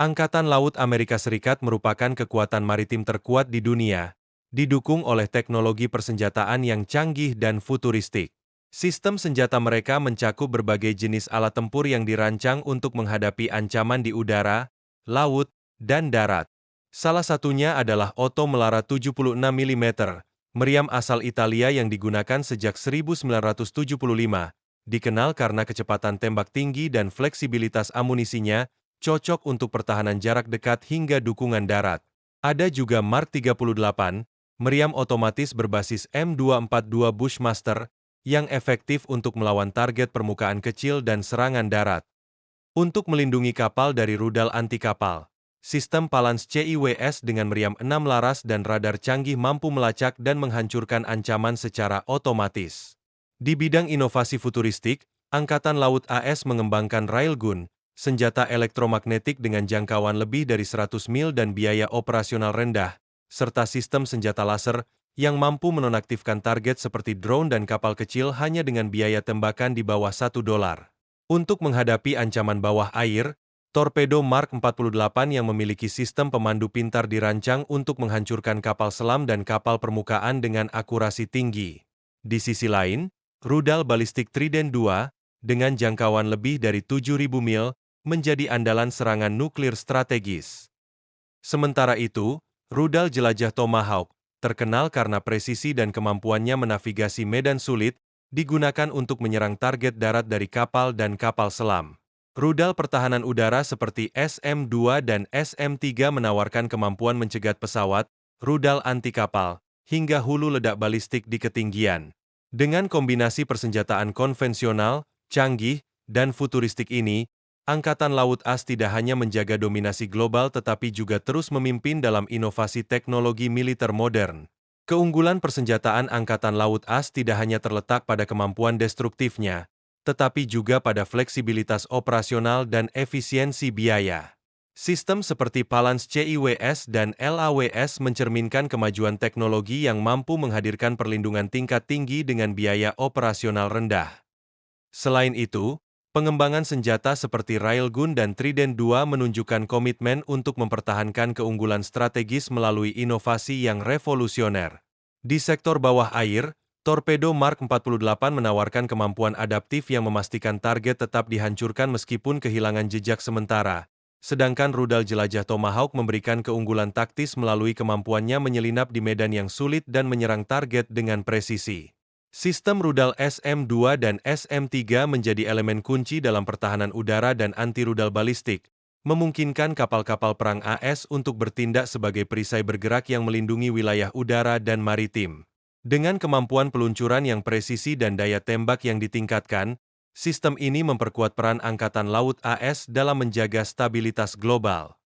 Angkatan Laut Amerika Serikat merupakan kekuatan maritim terkuat di dunia, didukung oleh teknologi persenjataan yang canggih dan futuristik. Sistem senjata mereka mencakup berbagai jenis alat tempur yang dirancang untuk menghadapi ancaman di udara, laut, dan darat. Salah satunya adalah Otto Melara 76 mm, meriam asal Italia yang digunakan sejak 1975, dikenal karena kecepatan tembak tinggi dan fleksibilitas amunisinya, cocok untuk pertahanan jarak dekat hingga dukungan darat. Ada juga Mark 38, meriam otomatis berbasis M242 Bushmaster, yang efektif untuk melawan target permukaan kecil dan serangan darat. Untuk melindungi kapal dari rudal anti-kapal, sistem Palance CIWS dengan meriam 6 laras dan radar canggih mampu melacak dan menghancurkan ancaman secara otomatis. Di bidang inovasi futuristik, Angkatan Laut AS mengembangkan Railgun, senjata elektromagnetik dengan jangkauan lebih dari 100 mil dan biaya operasional rendah, serta sistem senjata laser yang mampu menonaktifkan target seperti drone dan kapal kecil hanya dengan biaya tembakan di bawah $1. Untuk menghadapi ancaman bawah air, torpedo Mark 48 yang memiliki sistem pemandu pintar dirancang untuk menghancurkan kapal selam dan kapal permukaan dengan akurasi tinggi. Di sisi lain, rudal balistik Trident II, dengan jangkauan lebih dari 7.000 mil, menjadi andalan serangan nuklir strategis. Sementara itu, rudal jelajah Tomahawk, terkenal karena presisi dan kemampuannya menavigasi medan sulit, digunakan untuk menyerang target darat dari kapal dan kapal selam. Rudal pertahanan udara seperti SM-2 dan SM-3 menawarkan kemampuan mencegat pesawat, rudal anti-kapal, hingga hulu ledak balistik di ketinggian. Dengan kombinasi persenjataan konvensional, canggih, dan futuristik ini, Angkatan Laut AS tidak hanya menjaga dominasi global tetapi juga terus memimpin dalam inovasi teknologi militer modern. Keunggulan persenjataan Angkatan Laut AS tidak hanya terletak pada kemampuan destruktifnya, tetapi juga pada fleksibilitas operasional dan efisiensi biaya. Sistem seperti Palance CIWS dan LAWS mencerminkan kemajuan teknologi yang mampu menghadirkan perlindungan tingkat tinggi dengan biaya operasional rendah. Selain itu, pengembangan senjata seperti Railgun dan Trident II menunjukkan komitmen untuk mempertahankan keunggulan strategis melalui inovasi yang revolusioner. Di sektor bawah air, torpedo Mark 48 menawarkan kemampuan adaptif yang memastikan target tetap dihancurkan meskipun kehilangan jejak sementara, sedangkan rudal jelajah Tomahawk memberikan keunggulan taktis melalui kemampuannya menyelinap di medan yang sulit dan menyerang target dengan presisi. Sistem rudal SM-2 dan SM-3 menjadi elemen kunci dalam pertahanan udara dan anti-rudal balistik, memungkinkan kapal-kapal perang AS untuk bertindak sebagai perisai bergerak yang melindungi wilayah udara dan maritim. Dengan kemampuan peluncuran yang presisi dan daya tembak yang ditingkatkan, sistem ini memperkuat peran Angkatan Laut AS dalam menjaga stabilitas global.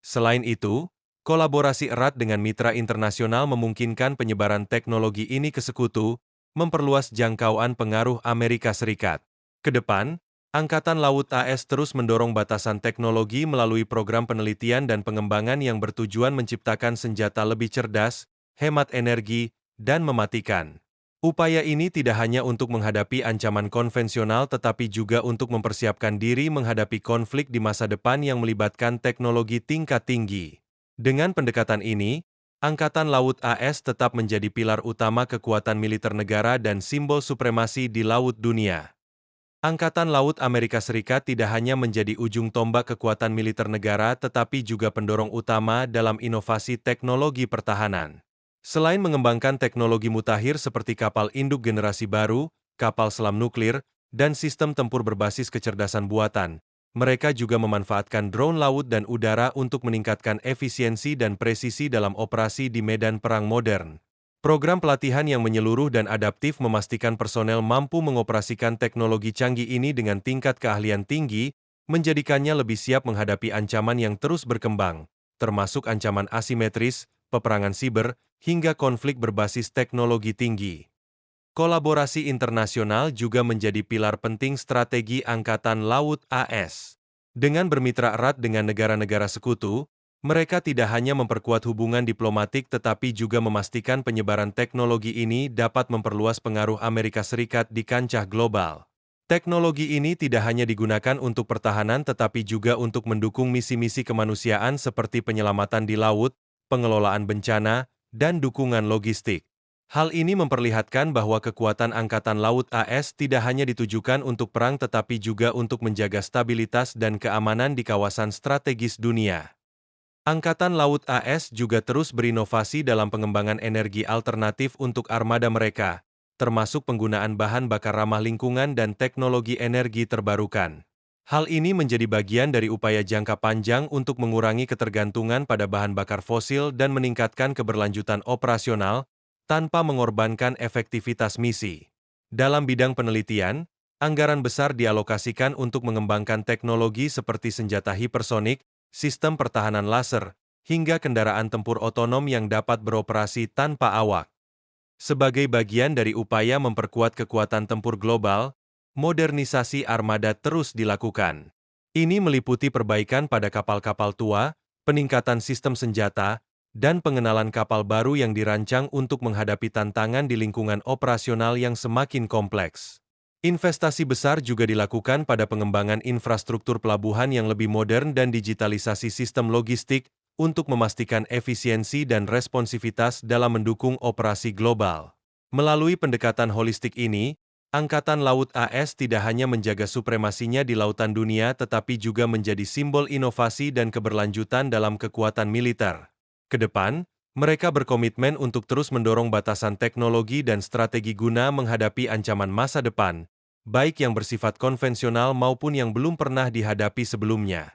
Selain itu, kolaborasi erat dengan mitra internasional memungkinkan penyebaran teknologi ini ke sekutu, memperluas jangkauan pengaruh Amerika Serikat. Kedepan, Angkatan Laut AS terus mendorong batasan teknologi melalui program penelitian dan pengembangan yang bertujuan menciptakan senjata lebih cerdas, hemat energi, dan mematikan. Upaya ini tidak hanya untuk menghadapi ancaman konvensional tetapi juga untuk mempersiapkan diri menghadapi konflik di masa depan yang melibatkan teknologi tingkat tinggi. Dengan pendekatan ini, Angkatan Laut AS tetap menjadi pilar utama kekuatan militer negara dan simbol supremasi di laut dunia. Angkatan Laut Amerika Serikat tidak hanya menjadi ujung tombak kekuatan militer negara tetapi juga pendorong utama dalam inovasi teknologi pertahanan. Selain mengembangkan teknologi mutakhir seperti kapal induk generasi baru, kapal selam nuklir, dan sistem tempur berbasis kecerdasan buatan, mereka juga memanfaatkan drone laut dan udara untuk meningkatkan efisiensi dan presisi dalam operasi di medan perang modern. Program pelatihan yang menyeluruh dan adaptif memastikan personel mampu mengoperasikan teknologi canggih ini dengan tingkat keahlian tinggi, menjadikannya lebih siap menghadapi ancaman yang terus berkembang, termasuk ancaman asimetris, peperangan siber, hingga konflik berbasis teknologi tinggi. Kolaborasi internasional juga menjadi pilar penting strategi Angkatan Laut AS. Dengan bermitra erat dengan negara-negara sekutu, mereka tidak hanya memperkuat hubungan diplomatik tetapi juga memastikan penyebaran teknologi ini dapat memperluas pengaruh Amerika Serikat di kancah global. Teknologi ini tidak hanya digunakan untuk pertahanan tetapi juga untuk mendukung misi-misi kemanusiaan seperti penyelamatan di laut, pengelolaan bencana, dan dukungan logistik. Hal ini memperlihatkan bahwa kekuatan Angkatan Laut AS tidak hanya ditujukan untuk perang tetapi juga untuk menjaga stabilitas dan keamanan di kawasan strategis dunia. Angkatan Laut AS juga terus berinovasi dalam pengembangan energi alternatif untuk armada mereka, termasuk penggunaan bahan bakar ramah lingkungan dan teknologi energi terbarukan. Hal ini menjadi bagian dari upaya jangka panjang untuk mengurangi ketergantungan pada bahan bakar fosil dan meningkatkan keberlanjutan operasional tanpa mengorbankan efektivitas misi. Dalam bidang penelitian, anggaran besar dialokasikan untuk mengembangkan teknologi seperti senjata hipersonik, sistem pertahanan laser, hingga kendaraan tempur otonom yang dapat beroperasi tanpa awak. Sebagai bagian dari upaya memperkuat kekuatan tempur global, modernisasi armada terus dilakukan. Ini meliputi perbaikan pada kapal-kapal tua, peningkatan sistem senjata, dan pengenalan kapal baru yang dirancang untuk menghadapi tantangan di lingkungan operasional yang semakin kompleks. Investasi besar juga dilakukan pada pengembangan infrastruktur pelabuhan yang lebih modern dan digitalisasi sistem logistik untuk memastikan efisiensi dan responsivitas dalam mendukung operasi global. Melalui pendekatan holistik ini, Angkatan Laut AS tidak hanya menjaga supremasinya di lautan dunia tetapi juga menjadi simbol inovasi dan keberlanjutan dalam kekuatan militer. Kedepan, mereka berkomitmen untuk terus mendorong batasan teknologi dan strategi guna menghadapi ancaman masa depan, baik yang bersifat konvensional maupun yang belum pernah dihadapi sebelumnya.